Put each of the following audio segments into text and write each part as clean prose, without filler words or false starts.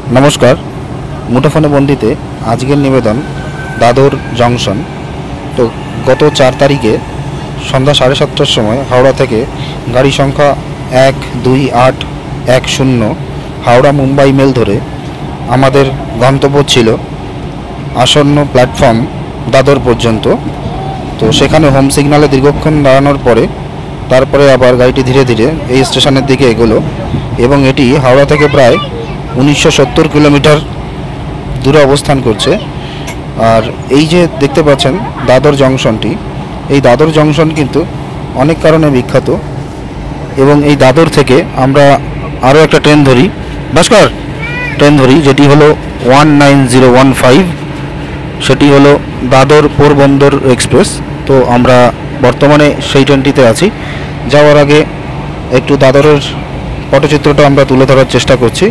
नमस्कार मुठोफोने बंदीते आजकेर निवेदन दादर जंक्शन। तो गत 4 तारीखे सन्ध्या 7:30टार समय हावड़ा थेके गाड़ी संख्या 128110 हावड़ा मुम्बाई मेल धरे आमादेर गंतव्य छिलो आसन्न प्लैटफर्म दादर पर्यन्त। तो सेखाने होम सिगनाले दीर्घक्षण दाड़ानोर परे तारपरे आबार गाड़ीटी धीरे धीरे এই स्टेशনের दिके एगोलो এবং এটি হাওড়া থেকে প্রায় 1970 किलोमीटर दूरे अवस्थान करছে। और এই যে দেখতে পাচ্ছেন দাদর জংশনটি, এই দাদর জংশন কিন্তু অনেক কারণে বিখ্যাত এবং এই দাদর থেকে আমরা আরও একটা ট্রেন ধরি, ভাস্কর ট্রেন ধরি, যেটি হলো 19015, সেটি হলো দাদর পোরবন্দর এক্সপ্রেস। তো আমরা বর্তমানে সেই ট্রেনটিতে আছি। যাওয়ার আগে একটু দাদরের পটচিত্রটা আমরা তুলে ধরার চেষ্টা করছি।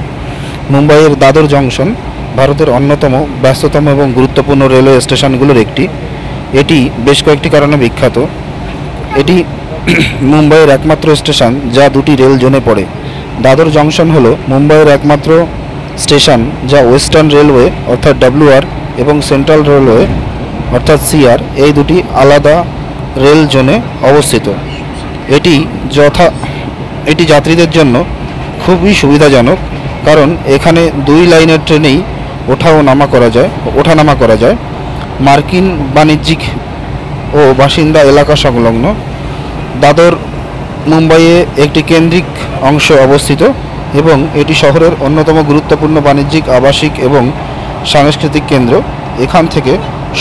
মুম্বাইয়ের দাদর জংশন ভারতের অন্যতম ব্যস্ততম এবং গুরুত্বপূর্ণ রেলওয়ে স্টেশনগুলোর একটি। এটি বেশ কয়েকটি কারণে বিখ্যাত। এটি মুম্বাইয়ের একমাত্র স্টেশন যা দুটি রেল জোনে পড়ে। দাদর জংশন হলো মুম্বাইয়ের একমাত্র স্টেশন যা ওয়েস্টার্ন রেলওয়ে অর্থাৎ WR এবং সেন্ট্রাল রেলওয়ে অর্থাৎ CR এই দুটি আলাদা রেল জোনে অবস্থিত। এটি যাত্রীদের জন্য খুবই সুবিধাজনক, কারণ এখানে দুই লাইনের ট্রেনেই ওঠানামা করা যায়। মার্কিন বাণিজ্যিক ও বাসিন্দা এলাকা সংলগ্ন দাদর মুম্বাইয়ে একটি কেন্দ্রিক অংশ অবস্থিত এবং এটি শহরের অন্যতম গুরুত্বপূর্ণ বাণিজ্যিক, আবাসিক এবং সাংস্কৃতিক কেন্দ্র। এখান থেকে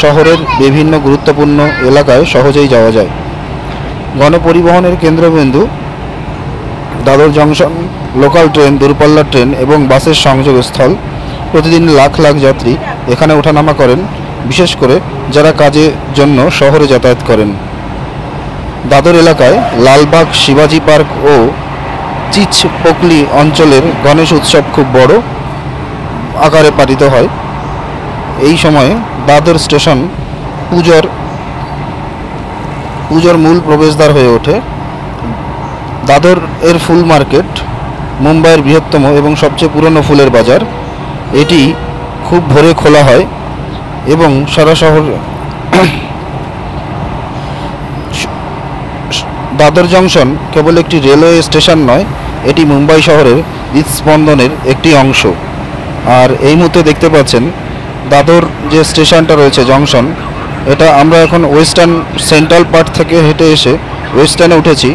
শহরের বিভিন্ন গুরুত্বপূর্ণ এলাকায় সহজেই যাওয়া যায়। গণপরিবহনের কেন্দ্রবিন্দু দাদর জংশন লোকাল ট্রেন, দূরপাল্লার ট্রেন এবং বাসের সংযোগস্থল। প্রতিদিন লাখ লাখ যাত্রী এখানে ওঠানামা করেন, বিশেষ করে যারা কাজের জন্য শহরে যাতায়াত করেন। দাদর এলাকায় লালবাগ, শিবাজি পার্ক ও চিচপোকলি অঞ্চলের গণেশ উৎসব খুব বড় আকারে পালিত হয়। এই সময়ে দাদর স্টেশন পুজোর মূল প্রবেশদ্বার হয়ে ওঠে। দাদর এর ফুল মার্কেট মুম্বাইয়ের বৃহত্তম এবং সবচেয়ে পুরনো ফুলের বাজার। এটি খুব ভোরে খোলা হয় এবং সারা শহর। দাদর জংশন কেবল একটি রেলওয়ে স্টেশন নয়, এটি মুম্বাই শহরের হৃদস্পন্দনের একটি অংশ। আর এই মুহূর্তে দেখতে পাচ্ছেন দাদর যে স্টেশনটা রয়েছে জংশন, এটা আমরা এখন ওয়েস্টার্ন সেন্ট্রাল পার্ট থেকে হেঁটে এসে ওয়েস্টার্নে উঠেছি,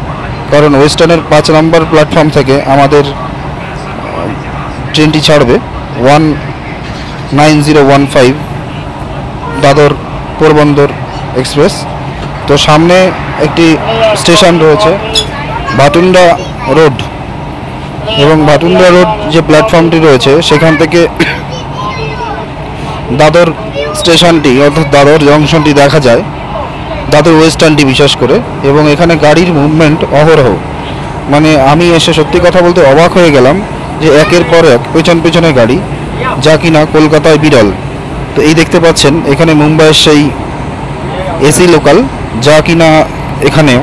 কারণ ওয়েস্টার্নের 5 নম্বর প্ল্যাটফর্ম থেকে আমাদের ট্রেনটি ছাড়বে 19015 দাদর পোরবন্দর এক্সপ্রেস। তো সামনে একটি স্টেশন রয়েছে ভাটুন্ডা রোড, এবং ভাটুন্ডা রোড যে প্ল্যাটফর্মটি রয়েছে সেখান থেকে দাদর স্টেশনটি অর্থাৎ দাদর জংশনটি দেখা যায়, দাদর ওয়েস্টার্নটি বিশেষ করে। এবং এখানে গাড়ির মুভমেন্ট অহরহ, মানে আমি এসে সত্যি কথা বলতে অবাক হয়ে গেলাম যে একের পর এক পেছনে গাড়ি, যা কিনা কলকাতায় বিরল। তো এই দেখতে পাচ্ছেন এখানে মুম্বাইয়ের সেই AC লোকাল, যা কিনা এখানে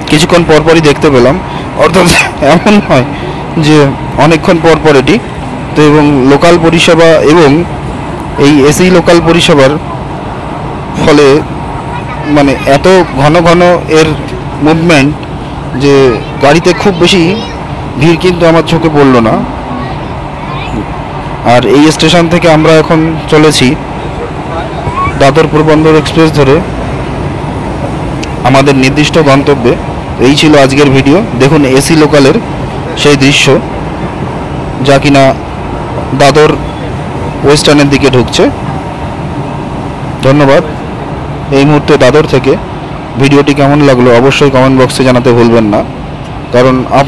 কিছুক্ষণ পরপরই দেখতে পেলাম, অর্থাৎ এমন নয় যে অনেকক্ষণ পরপর এটি। তো এবং লোকাল পরিষেবা এবং এই AC লোকাল পরিষেবার ফলে মানে এত ঘন ঘন এর মুভমেন্ট যে গাড়িতে খুব বেশি ভিড় কিন্তু আমার চোখে পড়লো না। আর এই স্টেশন থেকে আমরা এখন চলেছি দাদর পোরবন্দর এক্সপ্রেস ধরে আমাদের নির্দিষ্ট গন্তব্যে। এই ছিল আজকের ভিডিও। দেখুন AC লোকালের সেই দৃশ্য, যা কিনা দাদর ওয়েস্টার্নের দিকে ঢুকছে। ধন্যবাদ। এই মুহূর্তে দাদর থেকে ভিডিওটি কেমন লাগলো অবশ্যই কমেন্ট বক্সে জানাতে ভুলবেন না, কারণ আপনার